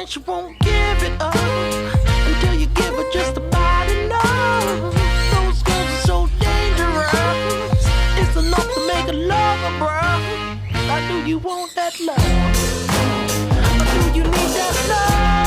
but you won't give it up until you give her just about enough. Those girls are so dangerous. It's enough to make a lover, bruh. Why do you want that love? Or do you need that love?